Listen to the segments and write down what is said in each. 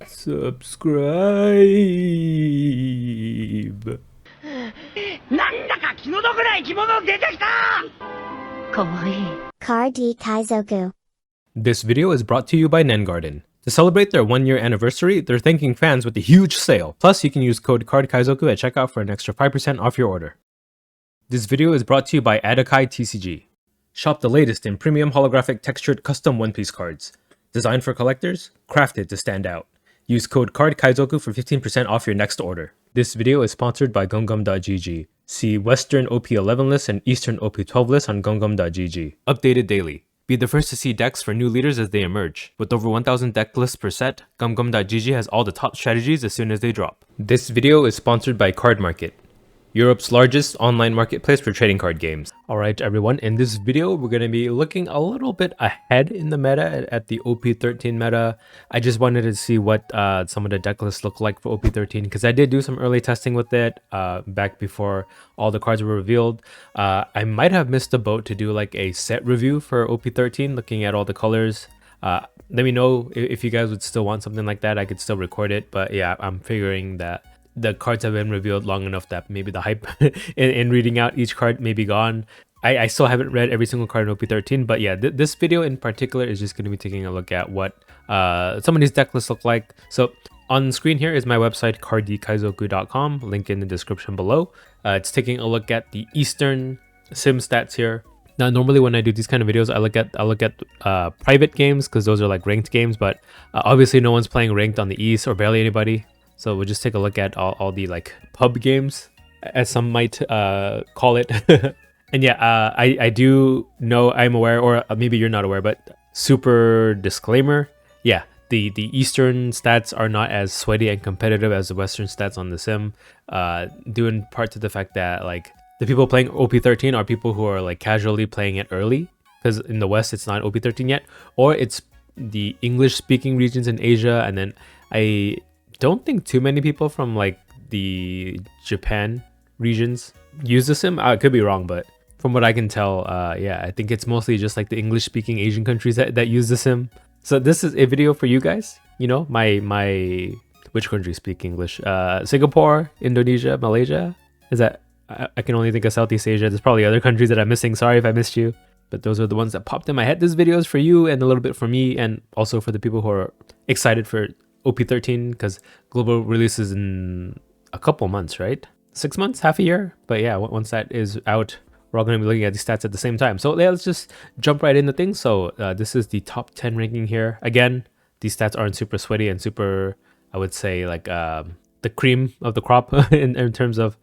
subscribe. なんだか気の毒な生き物出てきた! Card Kaizoku. This video is brought to you by Nengarden. To celebrate their 1-year anniversary, they're thanking fans with a huge sale. Plus, you can use code CardKaizoku at checkout for an extra 5% off your order. This video is brought to you by Adakai TCG. Shop the latest in premium holographic textured custom One Piece cards. Designed for collectors, crafted to stand out. Use code CardKaizoku for 15% off your next order. This video is sponsored by Gungam.gg. See Western OP11 list and Eastern OP12 list on Gungam.gg. Updated daily. Be the first to see decks for new leaders as they emerge. With over 1,000 deck lists per set, Gumgum.gg has all the top strategies as soon as they drop. This video is sponsored by Card Market, Europe's largest online marketplace for trading card games. Alright everyone, in this video we're going to be looking a little bit ahead in the meta at the OP13 meta. I just wanted to see what some of the deck lists look like for OP13 because I did do some early testing with it back before all the cards were revealed. I might have missed the boat to do like a set review for OP13 looking at all the colors. Let me know if you guys would still want something like that. I could still record it, but yeah, I'm figuring that the cards have been revealed long enough that maybe the hype in reading out each card may be gone. I still haven't read every single card in OP13, but yeah, this video in particular is just going to be taking a look at what some of these deck lists look like. So on screen here is my website, cardkaizoku.com, link in the description below. It's taking a look at the Eastern sim stats here. Now, normally when I do these kind of videos, I look at private games because those are like ranked games, but obviously no one's playing ranked on the East or barely anybody. So we'll just take a look at all the like pub games, as some might call it. And yeah, I do know, I'm aware, or maybe you're not aware, but super disclaimer. Yeah, the Eastern stats are not as sweaty and competitive as the Western stats on the sim, due in part to the fact that like the people playing OP13 are people who are like casually playing it early, because in the West it's not OP13 yet, or it's the English speaking regions in Asia, and then I don't think too many people from like the Japan regions use the sim. I could be wrong, but from what I can tell, yeah, I think it's mostly just like the English speaking Asian countries that use the sim. So this is a video for you guys. You know, my which countries speak English? Singapore, Indonesia, Malaysia. Is that I can only think of Southeast Asia. There's probably other countries that I'm missing. Sorry if I missed you, but those are the ones that popped in my head. This video is for you and a little bit for me, and also for the people who are excited for OP13 because global releases in a couple months, right? 6 months, half a year. But yeah, once that is out, we're all going to be looking at the stats at the same time. So yeah, let's just jump right into things. So this is the top 10 ranking here. Again, these stats aren't super sweaty and super, I would say, like the cream of the crop in terms of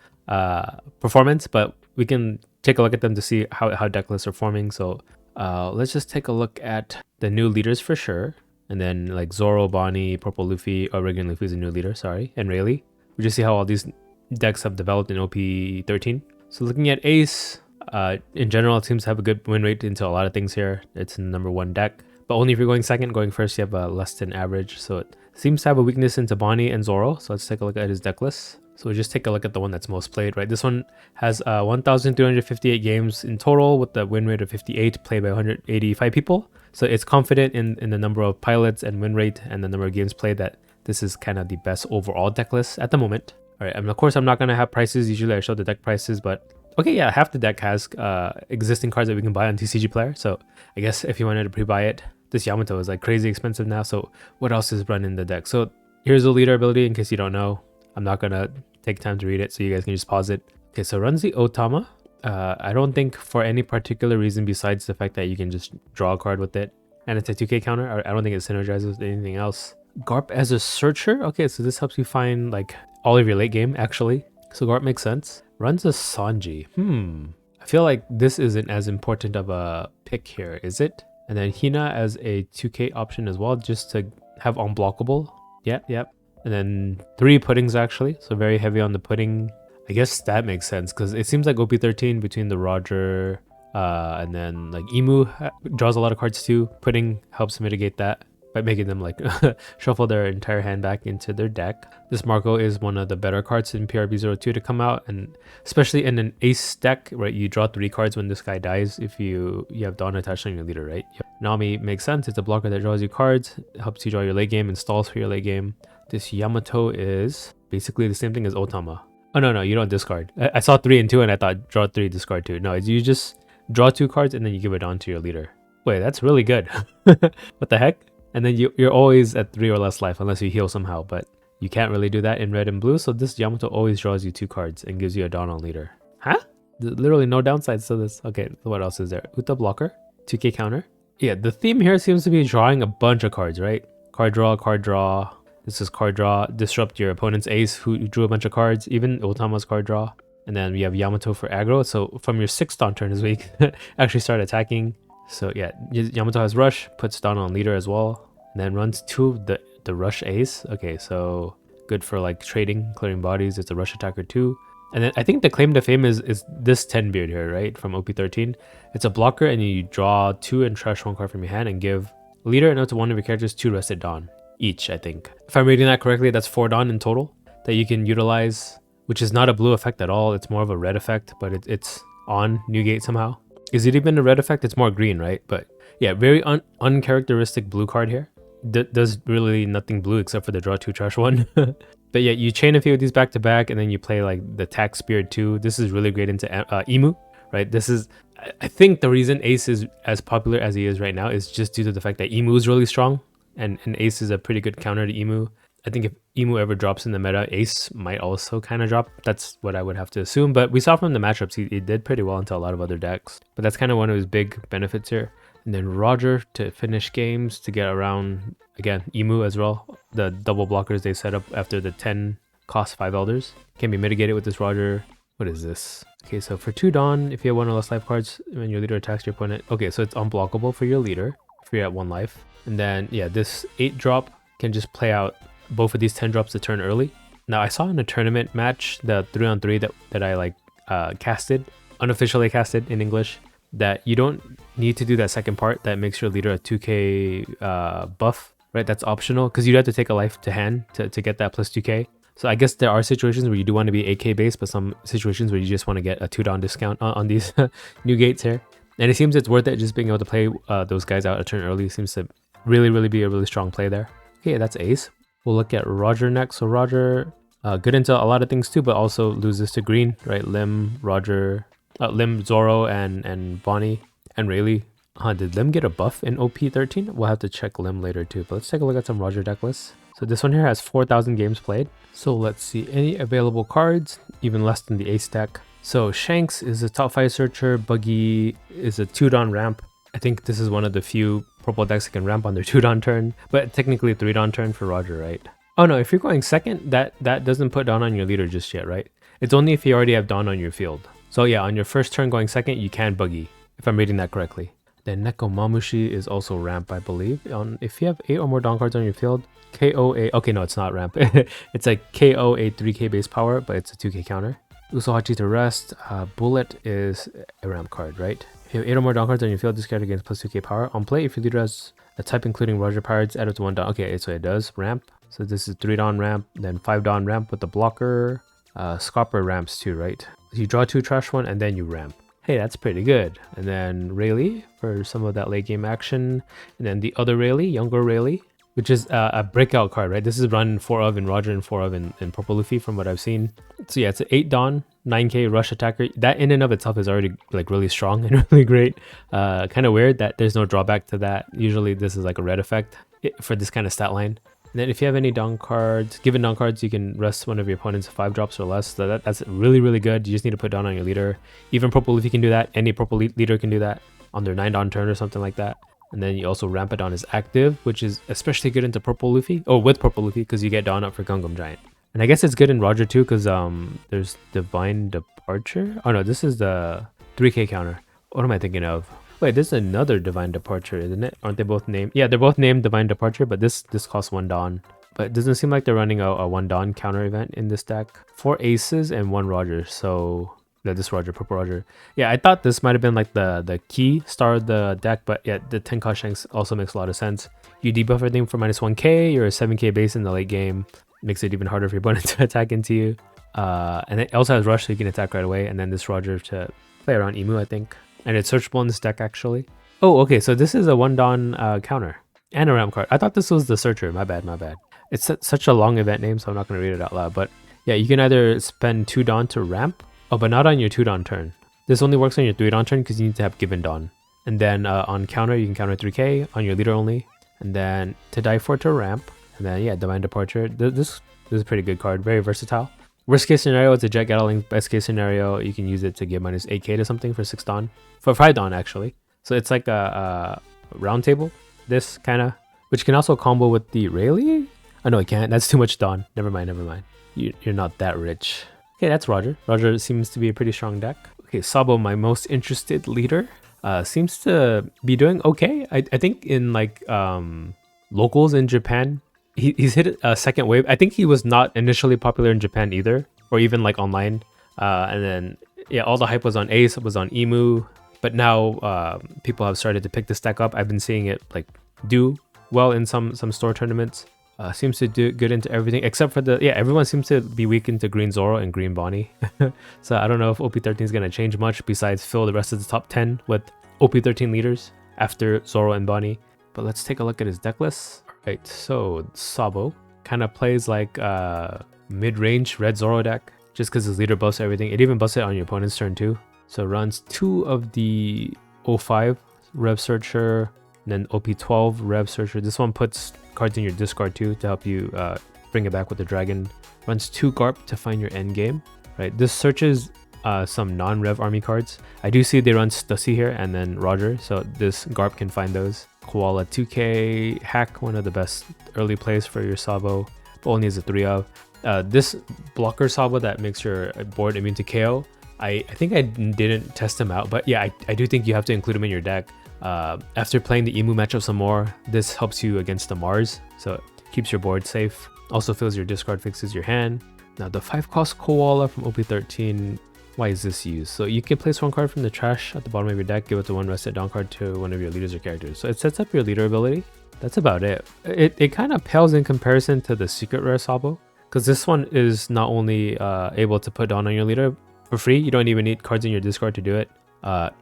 performance, but we can take a look at them to see how deck lists are forming. So let's just take a look at the new leaders for sure. And then like Zoro, Bonnie, Purple Luffy, or regular Luffy is a new leader, sorry, and Rayleigh. We just see how all these decks have developed in OP13. So looking at Ace, in general, it seems to have a good win rate into a lot of things here. It's the number 1 deck, but only if you're going second. Going first, you have a less than average. So it seems to have a weakness into Bonnie and Zoro. So let's take a look at his deck list. So we just take a look at the one that's most played, right? This one has 1,358 games in total with the win rate of 58, played by 185 people. So it's confident in the number of pilots and win rate and the number of games played that this is kind of the best overall deck list at the moment. All right, and of course I'm not going to have prices. Usually I show the deck prices, but okay, yeah, half the deck has existing cards that we can buy on TCG Player. So I guess if you wanted to pre-buy it, this Yamato is like crazy expensive now. So what else is run in the deck? So here's the leader ability in case you don't know. I'm not going to take time to read it, so you guys can just pause it. Okay, so runs the Otama. I don't think for any particular reason besides the fact that you can just draw a card with it. And it's a 2k counter. I don't think it synergizes with anything else. Garp as a searcher. Okay, so this helps you find like all of your late game actually. So Garp makes sense. Runs a Sanji. I feel like this isn't as important of a pick here, is it? And then Hina as a 2k option as well, just to have unblockable. Yep. And then 3 puddings actually, so very heavy on the pudding. I guess that makes sense because it seems like OP13 between the Roger and then like Emu draws a lot of cards too. Pudding helps mitigate that. by making them like shuffle their entire hand back into their deck. This Marco is one of the better cards in PRB02 to come out, and especially in an ace deck, right? You draw 3 cards when this guy dies if you have Dawn attached on your leader, right? Yep. Nami makes sense. It's a blocker that draws you cards, helps you draw your late game, and stalls for your late game. This Yamato is basically the same thing as Otama. Oh no, you don't discard. I saw 3 and 2 and I thought draw 3, discard 2. No, you just draw 2 cards and then you give it on to your leader. Wait, that's really good. What the heck? And then you're always at 3 or less life unless you heal somehow, but you can't really do that in red and blue, so this Yamato always draws you 2 cards and gives you a Dawn on leader. Huh? Literally no downsides to this. Okay, what else is there? Uta blocker, 2k counter. Yeah, the theme here seems to be drawing a bunch of cards, right? Card draw. This is card draw, disrupt your opponent's ace who drew a bunch of cards, even Otama's card draw. And then we have Yamato for aggro, so from your 6th Dawn turn this week, actually start attacking. So yeah, Yamato has rush, puts Dawn on leader as well, and then runs 2 of the rush ace. Okay, so good for like trading, clearing bodies. It's a rush attacker too. And then I think the claim to fame is this 10 beard here, right? From OP13. It's a blocker and you draw 2 and trash 1 card from your hand and give leader and up to one of your characters 2 rested Dawn each, I think. If I'm reading that correctly, that's 4 Dawn in total that you can utilize, which is not a blue effect at all. It's more of a red effect, but it's on Newgate somehow. Is it even a red effect? It's more green, right? But yeah, very uncharacteristic blue card here. Does really nothing blue except for the draw 2 trash 1. But yeah, you chain a few of these back to back and then you play like the tax spirit too. This is really great into Emu, right? This is, I think the reason Ace is as popular as he is right now is just due to the fact that Emu is really strong, and Ace is a pretty good counter to Emu. I think if Emu ever drops in the meta, Ace might also kind of drop. That's what I would have to assume. But we saw from the matchups, he did pretty well into a lot of other decks. But that's kind of one of his big benefits here. And then Roger to finish games to get around, again, Emu as well. The double blockers they set up after the 10 cost 5 elders can be mitigated with this Roger. What is this? Okay, so for 2 Dawn, if you have 1 or less life cards when your leader attacks your opponent. Okay, so it's unblockable for your leader if you're at 1 life. And then, yeah, this 8 drop can just play out both of these 10 drops to turn early. Now, I saw in a tournament match, the 3-on-3 that I like casted, unofficially casted in English, that you don't need to do that second part that makes your leader a 2k buff, right? That's optional because you'd have to take a life to hand to get that plus 2k. So I guess there are situations where you do want to be 8k base, but some situations where you just want to get a 2 Dawn discount on these new gates here. And it seems it's worth it just being able to play those guys out a turn early. Seems to really be a really strong play there. Okay, that's Ace. We'll look at Roger next. So Roger, good into a lot of things too, but also loses to green, right? Lim, Roger, Lim, Zoro, and Bonnie, and Rayleigh. Did Lim get a buff in OP13? We'll have to check Lim later too, but let's take a look at some Roger deck lists. So this one here has 4,000 games played. So let's see, any available cards, even less than the Ace deck. So Shanks is a top 5 searcher, Buggy is a 2 Dawn ramp. I think this is one of the few purple decks that can ramp on their 2 Dawn turn, but technically 3 Dawn turn for Roger, right? Oh no, if you're going second, that doesn't put Dawn on your leader just yet, right? It's only if you already have Dawn on your field. So yeah, on your first turn going second, you can Buggy, if I'm reading that correctly. Then Neko Mamushi is also ramp, I believe. If you have 8 or more Dawn cards on your field, KOA, okay, no, it's not ramp. It's like KO a 3k base power, but it's a 2k counter. Usohachi to rest, Bullet is a ramp card, right? If you have 8 or more Dawn cards on your field, this card gains plus 2k power. On play, if your leader has a type including Roger Pirates, add up to 1 Dawn. Okay, so it does ramp. So this is 3 Dawn ramp, then 5 Dawn ramp with the blocker. Scopper ramps too, right? So you draw 2 trash 1 and then you ramp. Hey, that's pretty good. And then Rayleigh for some of that late game action. And then the other Rayleigh, younger Rayleigh, which is a breakout card, right? This is run 4 of in Roger and 4 of in Purple Luffy from what I've seen. So yeah, it's an 8 Dawn, 9k rush attacker. That in and of itself is already like really strong and really great. Kind of weird that there's no drawback to that. Usually this is like a red effect for this kind of stat line. And then if you have any Dawn cards, given Dawn cards, you can rest one of your opponent's 5 drops or less. So that's really good. You just need to put Dawn on your leader. Even Purple Luffy can do that. Any Purple leader can do that on their 9 Dawn turn or something like that. And then you also ramp it on as active, which is especially good into Purple Luffy. Oh, with Purple Luffy, because you get Dawn up for Gungam Giant. And I guess it's good in Roger too, because there's Divine Departure. Oh no, this is the 3k counter. What am I thinking of? Wait, this is another Divine Departure, isn't it? Aren't they both named? Yeah, they're both named Divine Departure, but this costs 1 Dawn. But it doesn't seem like they're running a 1 Dawn counter event in this deck. 4 aces and 1 Roger, so Yeah, this Roger, purple Roger. Yeah, I thought this might have been like the key star of the deck, but yeah, the 10 cost Shanks also makes a lot of sense. You debuff everything for -1k, you're a 7k base in the late game. Makes it even harder for your opponent to attack into you. And it also has rush, so you can attack right away. And then this Roger to play around Emu, I think. And it's searchable in this deck, actually. Oh, okay, so this is a 1-Dawn counter. And a ramp card. I thought this was the Searcher. My bad, my bad. It's such a long event name, so I'm not going to read it out loud. But yeah, you can either spend 2 Dawn to ramp. Oh, but not on your 2 Dawn turn. This only works on your 3 Dawn turn because you need to have given Dawn. And then on counter, you can counter 3k on your leader only. And then to die for to ramp. And then, yeah, Divine Departure. This is a pretty good card. Very versatile. Worst case scenario, it's a Jet Gatling. Best case scenario, you can use it to give -8k to something for 6 Dawn. For 5 Dawn, actually. So it's like a round table. This kind of, which can also combo with the Rayleigh. Oh no, it can't. That's too much Dawn. Never mind, never mind. You're not that rich. Okay, that's Roger. Roger seems to be a pretty strong deck. Okay, Sabo, my most interested leader, seems to be doing okay. I think in like locals in Japan, he's hit a second wave. I think he was not initially popular in Japan either, or even like online. And then yeah, all the hype was on Ace, was on Emu. But now people have started to pick this deck up. I've been seeing it like do well in some store tournaments. Seems to do good into everything except for the everyone seems to be weak into Green Zoro and Green Bonnie. So I don't know if OP13 is gonna change much besides fill the rest of the top 10 with OP13 leaders after Zoro and Bonnie. But let's take a look at his deck list. Right, so Sabo kind of plays like a mid-range red Zoro deck just because his leader buffs everything. It even buffs it on your opponent's turn too. So runs 2 of the 05 Rev Searcher, and then OP12 Rev Searcher. This one puts cards in your discard too to help you bring it back with the dragon. Runs 2 Garp to find your end game. Right, this searches some non-Rev army cards. I do see they run Stussy here and then Roger, so this Garp can find those. Koala 2k, Hack, one of the best early plays for your Sabo, but only as a 3 of. This blocker Sabo that makes your board immune to KO. I think I didn't test him out, but yeah, I do think you have to include him in your deck. After playing the Emu matchup some more, this helps you against the Mars, so it keeps your board safe. Also fills your discard, fixes your hand. Now the 5 cost Koala from OP13, why is this used? So you can place 1 card from the trash at the bottom of your deck, give it to 1 rested down card to one of your leaders or characters. So it sets up your leader ability. That's about it. It kind of pales in comparison to the Secret Rare Sabo, because this one is not only able to put down on your leader for free, you don't even need cards in your discard to do it.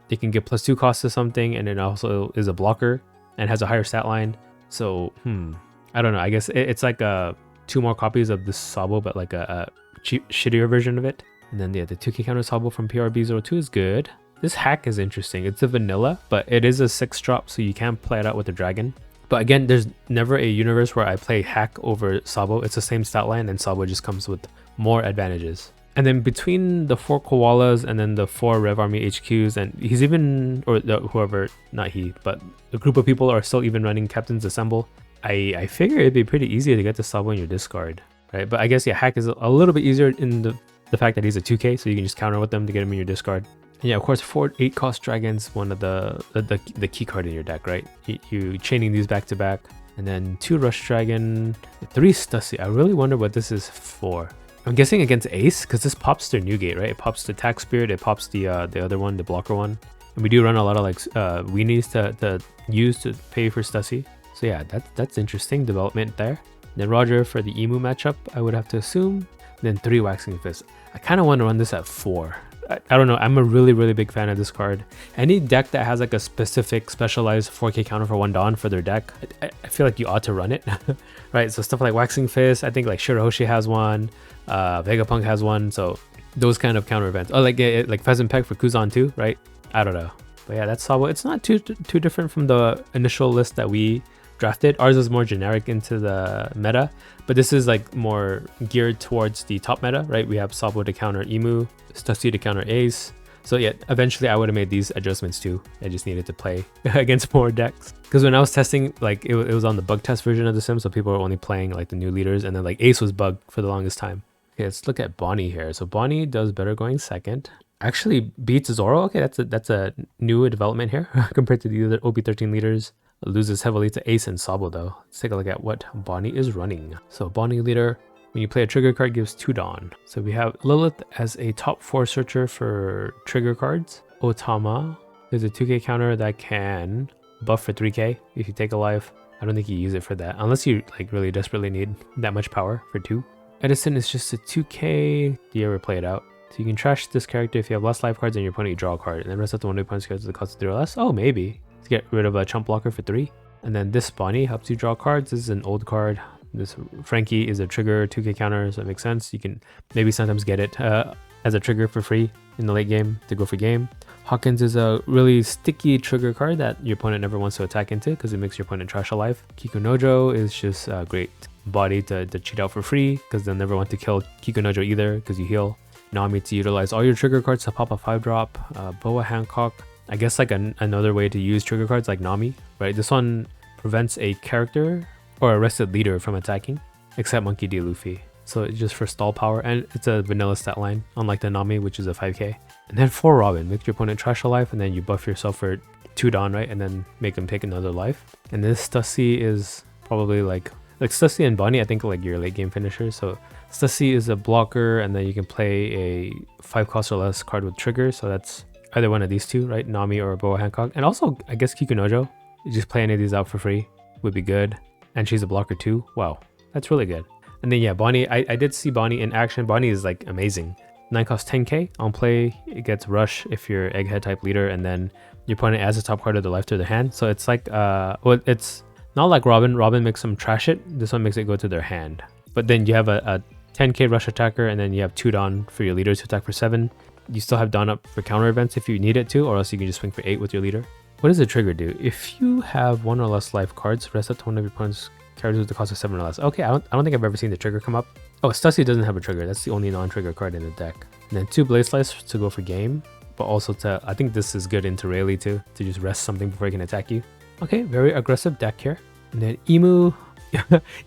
It can get +2 cost to something, and it also is a blocker and has a higher stat line. So I don't know, I guess it's like 2 more copies of this Sabo, but like a cheap, shittier version of it. And then yeah, the 2k counter Sabo from PRB02 is good. This Hack is interesting. It's a vanilla, but it is a 6 drop, so you can play it out with the dragon. But again, there's never a universe where I play Hack over Sabo. It's the same stat line, and Sabo just comes with more advantages. And then between the 4 Koalas and then the 4 Rev Army HQs, and he's even, or whoever, not he, but a group of people are still even running Captains Assemble. I figure it'd be pretty easy to get the Sabo in your discard, right? But I guess, yeah, Hack is a little bit easier in the fact that he's a 2k, so you can just counter with them to get him in your discard. And yeah, of course, 4 8 cost Dragons, one of the key card in your deck, right? You chaining these back to back. And then 2 Rush Dragon, 3 Stussy. I really wonder what this is for. I'm guessing against Ace, because this pops their Newgate, right? It pops the Tax Spirit, it pops the other one, the blocker one. And we do run a lot of like weenies to use to pay for Stussy. So yeah, that's interesting development there. Then Roger for the Emu matchup, I would have to assume. Then 3 Waxing Fist. I kind of want to run this at 4. I don't know, I'm a really big fan of this card. Any deck that has like a specific specialized 4k counter for 1 Dawn for their deck, I feel like you ought to run it. Right, so stuff like Waxing Fist, I think like Shirahoshi has one, Vegapunk has one, so those kind of counter events. Oh, like Pheasant Peg for Kuzan too, right? I don't know, but yeah, that's Sabo. It's not too different from the initial list that we drafted. Ours is more generic into the meta, but this is like more geared towards the top meta, right? We have Sabo to counter Emu, Stussy to counter Ace. So yeah, eventually I would have made these adjustments too. I just needed to play against more decks. Because when I was testing, like it was on the bug test version of the sim, so people were only playing like the new leaders, and then like Ace was bugged for the longest time. Okay, let's look at Bonnie here. So Bonnie does better going second. Actually beats Zoro. Okay, that's a new development here compared to the other OP13 leaders. Loses heavily to Ace and Sabo though. Let's take a look at what Bonnie is running. So Bonnie leader, When you play a trigger card, gives 2 Dawn. So we have Lilith as a top 4 searcher for trigger cards. Otama is a 2k counter that can buff for 3k if you take a life. I don't think you use it for that unless you like really desperately need that much power for 2. Edison is just a 2k. Do you ever play it out? So you can trash this character if you have less life cards and your opponent, you draw a card, and then rest of the 1 opponent's cards with the cost of 3 or less. Oh, maybe to get rid of a chump blocker for 3. And then this Bonnie helps you draw cards. This is an old card. This Frankie is a trigger 2k counter, so it makes sense. You can maybe sometimes get it as a trigger for free in the late game to go for game. Hawkins is a really sticky trigger card that your opponent never wants to attack into because it makes your opponent trash a life. Kikunojo is just a great body to cheat out for free because they'll never want to kill Kikunojo either because you heal. Nami to utilize all your trigger cards to pop a 5-drop. Boa Hancock, I guess like another way to use trigger cards like Nami, right? This one prevents a character or a rested leader from attacking, except Monkey D. Luffy. So it's just for stall power, and it's a vanilla stat line, unlike the Nami, which is a 5k. And then for Robin, make your opponent trash a life, and then you buff yourself for 2 Dawn, right? And then make them take another life. And this Stussy is probably like Stussy and Bonnie, I think like your late game finisher. So Stussy is a blocker, and then you can play a 5 cost or less card with trigger. So that's either one of these two, right? Nami or Boa Hancock. And also, I guess Kikunojo. You just play any of these out for free would be good. And she's a blocker too. Wow, that's really good. And then yeah, Bonnie, I did see Bonnie in action. Bonnie is like amazing. 9 cost 10k on play. It gets rush if you're egghead type leader, and then your opponent adds the top card of the life to their hand. So it's like well, it's not like Robin. Robin makes them trash it. This one makes it go to their hand. But then you have a 10k rush attacker, and then you have 2 Dawn for your leader to attack for 7. You still have Dawn up for counter events if you need it to, or else you can just swing for 8 with your leader. What does the trigger do? If you have 1 or less life cards, rest up to one of your opponent's characters with the cost of 7 or less. Okay, I don't think I've ever seen the trigger come up. Oh, Stussy doesn't have a trigger. That's the only non-trigger card in the deck. And then 2 Blade Slice to go for game, but also to, I think this is good into Rayleigh too, to just rest something before he can attack you. Okay, very aggressive deck here. And then Emu,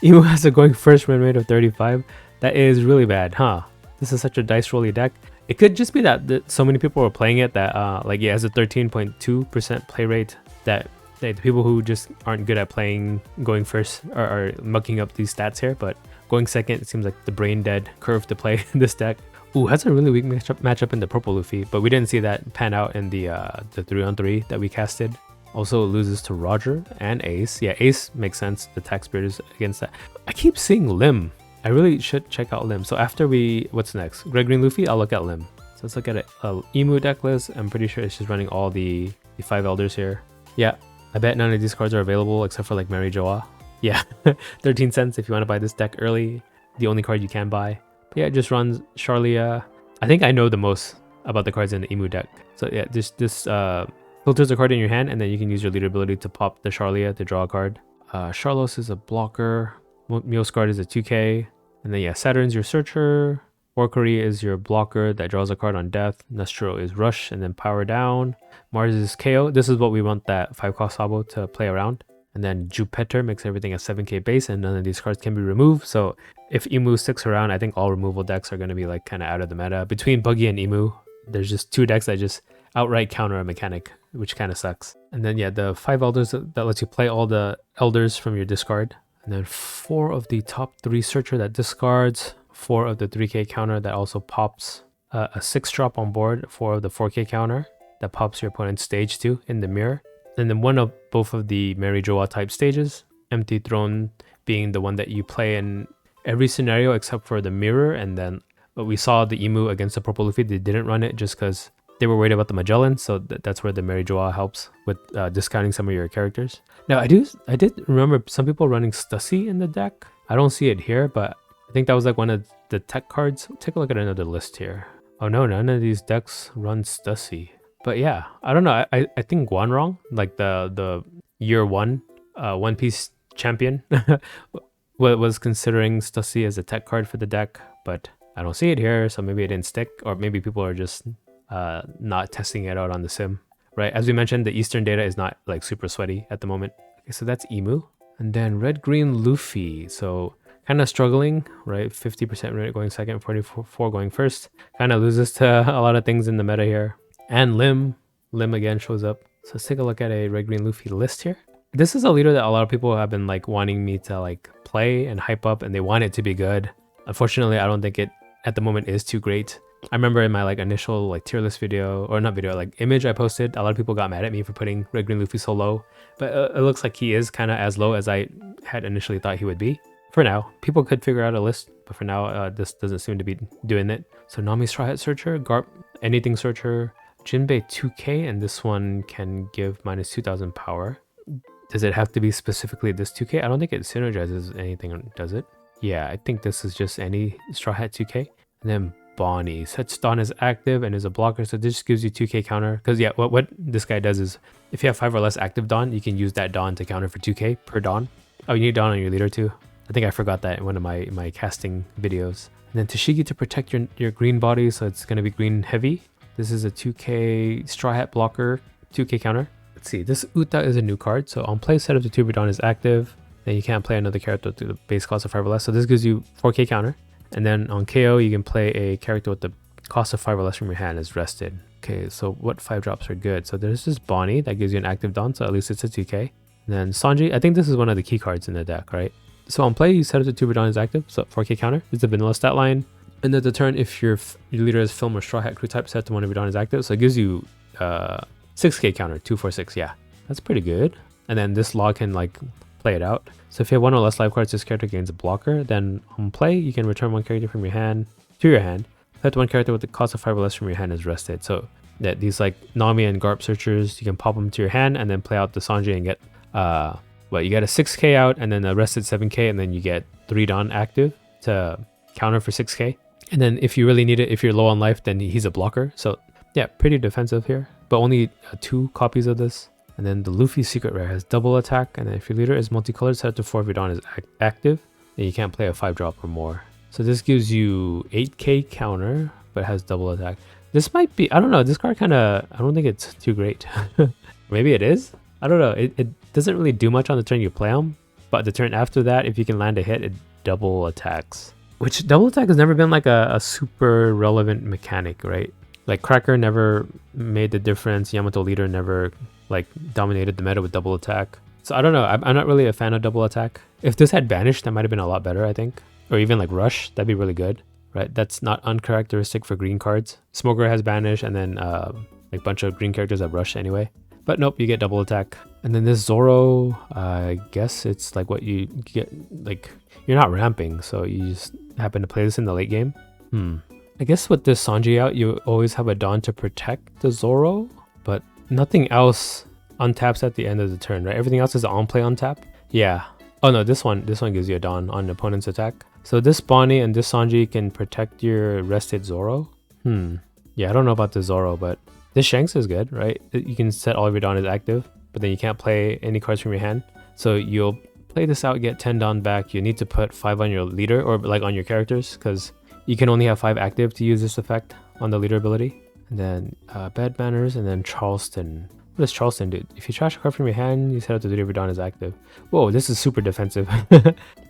Emu has a going first win rate of 35. That is really bad, huh? This is such a dice rolly deck. It could just be that so many people were playing it that like it has a 13.2% play rate, that the people who just aren't good at playing going first are mucking up these stats here, but going second, it seems like the brain dead curve to play this deck. Ooh, has a really weak matchup in the purple Luffy, but we didn't see that pan out in the 3-on-3 that we casted. Also, it loses to Roger and Ace. Yeah, Ace makes sense. The Tax Spirit is against that. I keep seeing Lim. I really should check out Lim. So after what's next? Greg Green Luffy, I'll look at Lim. So let's look at a Emu deck list. I'm pretty sure it's just running all the 5 elders here. Yeah, I bet none of these cards are available except for like Mary Joa. Yeah, 13 cents if you want to buy this deck early. The only card you can buy. But yeah, it just runs Charlia. I think I know the most about the cards in the Emu deck. So yeah, this filters a card in your hand, and then you can use your leader ability to pop the Charlia to draw a card. Charlos is a blocker. Mioscard is a 2k. And then yeah, Saturn's your searcher. Orkari is your blocker that draws a card on death. Nestro is rush and then power down. Mars is KO. This is what we want that 5 cost Sabo to play around. And then Jupiter makes everything a 7k base, and none of these cards can be removed. So if Emu sticks around, I think all removal decks are going to be like kind of out of the meta. Between Buggy and Emu, there's just 2 decks that just outright counter a mechanic, which kind of sucks. And then yeah, the 5 elders that lets you play all the elders from your discard. And then 4 of the top 3 searcher that discards, 4 of the 3k counter that also pops, a 6-drop on board, 4 of the 4k counter that pops your opponent's stage 2 in the mirror. And then 1 of both of the Mary Joa type stages, Empty Throne being the one that you play in every scenario except for the mirror. And then we saw the Emu against the Purple Luffy, they didn't run it just because they were worried about the Magellan. So that's where the Mary Joa helps with discounting some of your characters. Now I did remember some people running Stussy in the deck. I don't see it here, but I think that was like one of the tech cards. Take a look at another list here. Oh no, none of these decks run Stussy. But yeah, I don't know. I think Guanrong, like the year 1 One Piece champion, was considering Stussy as a tech card for the deck, but I don't see it here, so maybe it didn't stick, or maybe people are just not testing it out on the sim, right? As we mentioned, the Eastern data is not like super sweaty at the moment. Okay, so that's Emu. And then Red Green Luffy, so kind of struggling, right? 50% rate going second, 44 going first. Kind of loses to a lot of things in the meta here. And Lim again shows up. So let's take a look at a Red Green Luffy list here. This is a leader that a lot of people have been like wanting me to like play and hype up, and they want it to be good. Unfortunately, I don't think it at the moment is too great. I remember in my like initial like tier list video, or not video, like image I posted, a lot of people got mad at me for putting Red Green Luffy so low, but it looks like he is kind of as low as I had initially thought he would be. For now, people could figure out a list, but for now, this doesn't seem to be doing it. So Nami Straw Hat Searcher, Garp Anything Searcher, Jinbei 2k, and this one can give minus 2000 power. Does it have to be specifically this 2k? I don't think it synergizes anything, does it? Yeah, I think this is just any Straw Hat 2k. And then Bonnie. Sets Dawn is active and is a blocker, so this just gives you 2k counter. Because yeah, what this guy does is, if you have 5 or less active Dawn, you can use that Dawn to counter for 2k per Dawn. Oh, you need Dawn on your leader too. I think I forgot that in one of my casting videos. And then Tashigi to protect your green body, so it's going to be green heavy. This is a 2k Straw Hat blocker, 2k counter. Let's see, this Uta is a new card, so on play, set up the Tuber Dawn is active. Then you can't play another character with the base cost of 5 or less, so this gives you 4k counter. And then on KO, you can play a character with the cost of 5 or less from your hand is rested. Okay, so what 5 drops are good? So there's this Bonnie that gives you an active Dawn, so at least it's a 2k. And then Sanji, I think this is one of the key cards in the deck, right? So on play, you set up the Tuber Dawn is active, so 4k counter. It's a vanilla stat line. And at the turn, if your leader is Film or Straw Hat crew type, set to one of your Dawn is active, so it gives you 6k counter, 246, yeah. That's pretty good. And then this log can like play it out. So if you have 1 or less life cards, this character gains a blocker. Then on play, you can return 1 character from your hand to your hand. Set 1 character with the cost of 5 or less from your hand is rested. So that these like Nami and Garp searchers, you can pop them to your hand and then play out the Sanji and get you get a 6k out and then a rested 7k, and then you get 3 Dawn active to counter for 6k. And then if you really need it, if you're low on life, then he's a blocker. So yeah, pretty defensive here, but only 2 copies of this. And then the Luffy secret rare has double attack, and then if your leader is multicolored, set to 4 if your Dawn is active, then you can't play a 5 drop or more. So this gives you 8k counter, but has double attack. This might be, I don't know, this card kind of, I don't think it's too great. Maybe it is? I don't know, it doesn't really do much on the turn you play him, but the turn after that, if you can land a hit, it double attacks. Which double attack has never been like a super relevant mechanic, right? Like Cracker never made the difference, Yamato leader never like dominated the meta with double attack. So I don't know, I'm not really a fan of double attack. If this had Banish, that might have been a lot better, I think. Or even like Rush, that'd be really good, right? That's not uncharacteristic for green cards. Smoker has Banish, and then like bunch of green characters have Rush anyway. But nope, you get double attack. And then this Zoro, I guess it's like what you get, like you're not ramping, so you just happen to play this in the late game. I guess with this Sanji out, you always have a Dawn to protect the Zoro, but nothing else untaps at the end of the turn, right? Everything else is on play untap. Yeah. Oh no, this one gives you a Dawn on the opponent's attack. So this Bonnie and this Sanji can protect your rested Zoro. Yeah, I don't know about the Zoro, but this Shanks is good, right? You can set all of your Dawn as active, but then you can't play any cards from your hand. So you'll play this out, get 10 Dawn back. You need to put 5 on your leader, or like on your characters, because you can only have 5 active to use this effect on the leader ability. And then Bad Manners, and then Charleston. What does Charleston do? If you trash a card from your hand, you set up the 3 of your Dawn as active. Whoa, this is super defensive.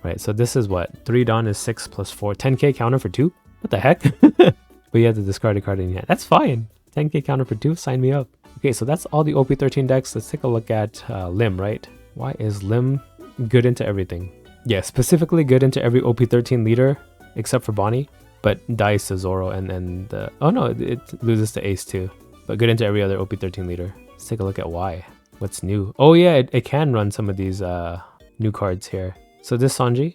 Right, so this is what? 3 Dawn is 6 plus 4. 10k counter for 2? What the heck? But you have to discard a card in your hand. That's fine. 10k counter for 2? Sign me up. Okay, so that's all the OP13 decks. Let's take a look at Lim, right? Why is Lim good into everything? Yeah, specifically good into every OP13 leader, except for Bonnie. But dies to Zoro, and oh no, it loses to Ace too. But good into every other OP13 leader. Let's take a look at why. What's new? Oh yeah, it can run some of these new cards here. So this Sanji,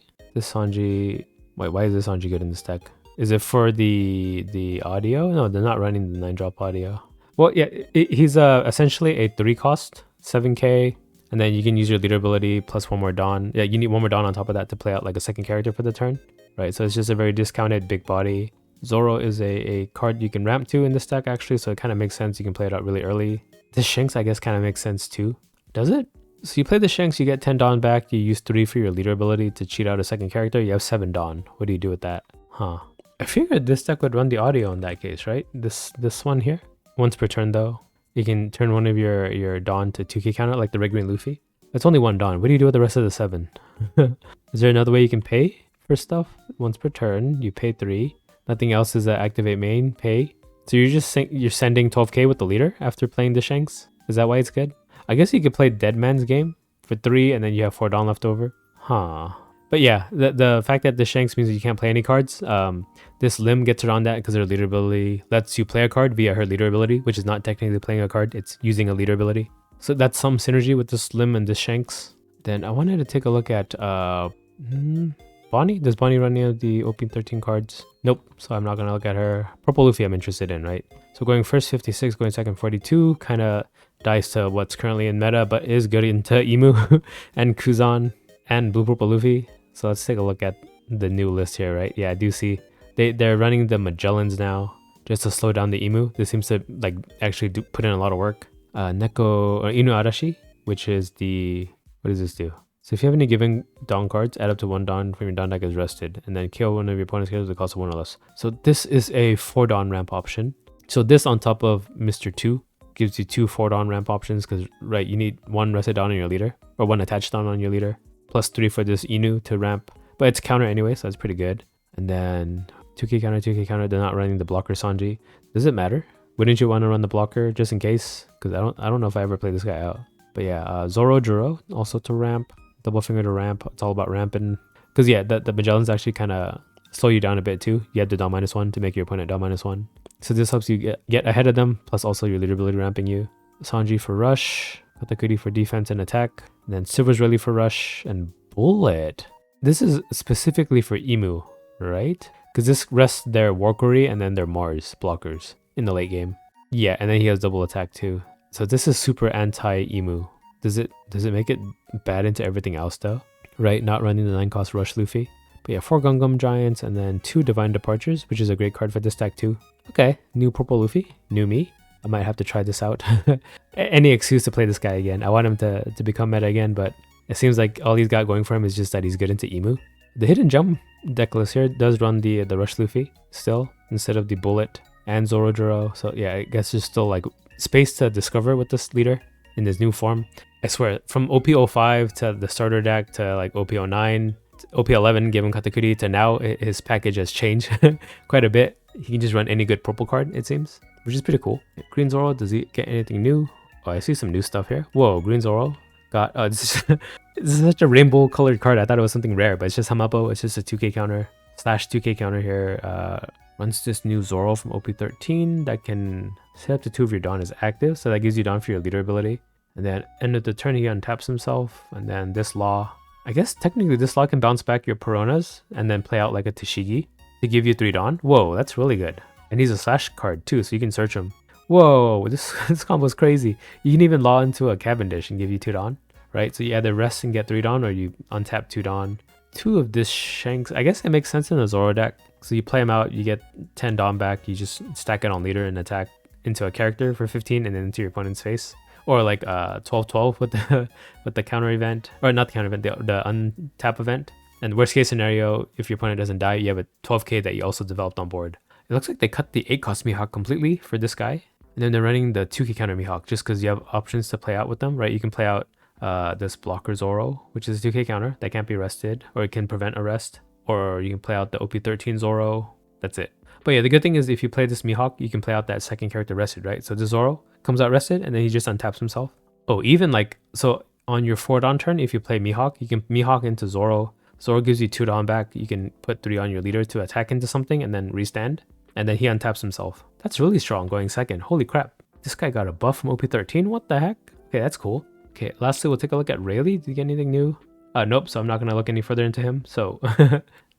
wait, why is this Sanji good in this deck? Is it for the audio? No, they're not running the 9-drop audio. Well, yeah, he's essentially a 3 cost, 7k, and then you can use your leader ability plus 1 more Dawn. Yeah, you need 1 more Dawn on top of that to play out like a second character for the turn, right? So it's just a very discounted big body. Zoro is a card you can ramp to in this deck actually, so it kind of makes sense. You can play it out really early. This Shanks, I guess, kind of makes sense too. Does it? So you play the Shanks, you get 10 Dawn back, you use 3 for your leader ability to cheat out a second character, you have 7 Dawn. What do you do with that? Huh. I figured this deck would run the audio in that case, right? This one here. Once per turn though. You can turn one of your Dawn to 2k counter like the Red Green Luffy. That's only 1 Dawn. What do you do with the rest of the 7? Is there another way you can pay for stuff? Once per turn, you pay 3. Nothing else is activate main, pay. So you're sending 12k with the leader after playing the Shanks? Is that why it's good? I guess you could play Dead Man's Game for 3 and then you have 4 Dawn left over. Huh. But yeah, the fact that the Shanks means that you can't play any cards. This Lim gets around that because her leader ability lets you play a card via her leader ability, which is not technically playing a card, it's using a leader ability. So that's some synergy with this Lim and this Shanks. Then I wanted to take a look at Bonnie. Does Bonnie run any of the OP13 cards? Nope, so I'm not gonna look at her. Purple Luffy I'm interested in, right? So going first 56, going second 42, kind of dies to what's currently in meta, but is good into Emu and Kuzan and Blue Purple Luffy. So let's take a look at the new list here, right? Yeah, I do see they're running the Magellans now just to slow down the Emu. This seems to like actually put in a lot of work. Neko or Inu Arashi, which is the, what does this do? So if you have any given Dawn cards, add up to 1 Dawn from your Dawn deck as rested, and then kill one of your opponent's characters with a cost of 1 or less. So this is a 4 Dawn ramp option. So this on top of Mr. 2 gives you 2 4 Dawn ramp options because, right, you need 1 rested Dawn on your leader, or 1 attached Dawn on your leader, plus 3 for this Inu to ramp. But it's counter anyway, so that's pretty good. And then 2k counter, they're not running the blocker Sanji. Does it matter? Wouldn't you want to run the blocker just in case? Because I don't know if I ever played this guy out. But yeah, Zoro also to ramp. Double finger to ramp. It's all about ramping. Because yeah, the Magellans actually kind of slow you down a bit too. You have the Dawn -1 to make your opponent Dawn -1. So this helps you get ahead of them, plus also your leader ability ramping you. Sanji for rush, Katakuri for defense and attack, and then Silver's Rally for rush, and Bullet. This is specifically for Emu, right? Because this rests their Warquery and then their Mars blockers in the late game. Yeah, and then he has double attack too. So this is super anti-Emu. Does it make it bad into everything else though? Right, not running the 9-cost rush Luffy. But yeah, 4 Gungam Giants and then 2 Divine Departures, which is a great card for this deck too. Okay, new Purple Luffy, new me. I might have to try this out. Any excuse to play this guy again. I want him to become meta again, but it seems like all he's got going for him is just that he's good into Emu. The Hidden Gem deck list here does run the Rush Luffy still, instead of the Bullet and Zoro. So yeah, I guess there's still like space to discover with this leader in this new form. I swear, from OP05 to the starter deck to like OP09, OP11, given Katakuri, to now, his package has changed quite a bit. He can just run any good purple card, it seems, which is pretty cool. Green Zoro, does he get anything new? Oh, I see some new stuff here. Whoa, Green Zoro got, this is such a rainbow colored card. I thought it was something rare, but it's just Hamapo. It's just a 2k counter, /2k counter here. Runs this new Zoro from OP13 that can set up to 2 of your Dawn as active. So that gives you Dawn for your leader ability. And then end of the turn, he untaps himself. And then this Law, I guess technically this Law can bounce back your Piranhas and then play out like a Tashigi to give you 3 Dawn. Whoa, that's really good. And he's a slash card too, so you can search him. Whoa, this combo is crazy. You can even Law into a Cavendish and give you 2 Dawn, right? So you either rest and get 3 Dawn, or you untap 2 Dawn. 2 of this Shanks, I guess it makes sense in the Zoro deck. So you play him out, you get 10 Dawn back, you just stack it on leader and attack into a character for 15 and then into your opponent's face. Or like 12-12 with the counter event, or not the counter event, the untap event. And worst case scenario, if your opponent doesn't die, you have a 12k that you also developed on board. It looks like they cut the 8-cost Mihawk completely for this guy. And then they're running the 2k counter Mihawk just because you have options to play out with them, right? You can play out this blocker Zoro, which is a 2k counter that can't be rested, or it can prevent arrest. Or you can play out the OP13 Zoro. That's it. But yeah, the good thing is if you play this Mihawk, you can play out that second character rested, right? So the Zoro comes out rested and then he just untaps himself. Oh, even like, so on your 4 Dawn turn, if you play Mihawk, you can Mihawk into Zoro. Zoro gives you 2 Dawn back. You can put 3 on your leader to attack into something and then restand. And then he untaps himself. That's really strong going second. Holy crap. This guy got a buff from OP13. What the heck? Okay, that's cool. Okay, lastly, we'll take a look at Rayleigh. Did you get anything new? Nope, so I'm not going to look any further into him. So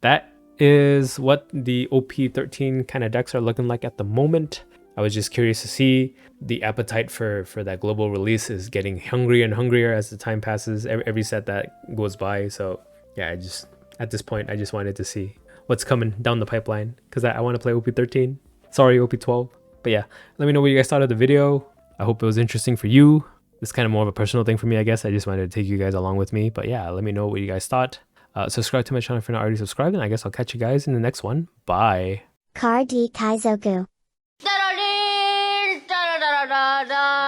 that is what the OP13 kind of decks are looking like at the moment. I was just curious to see the appetite for that global release is getting hungrier and hungrier as the time passes, every set that goes by. So yeah, at this point, I just wanted to see what's coming down the pipeline because I want to play OP13. Sorry, OP12. But yeah, let me know what you guys thought of the video. I hope it was interesting for you. It's kind of more of a personal thing for me, I guess. I just wanted to take you guys along with me. But yeah, let me know what you guys thought. Subscribe to my channel if you're not already subscribed, and I guess I'll catch you guys in the next one. Bye. Car D Kaizoku. Da da da da da da.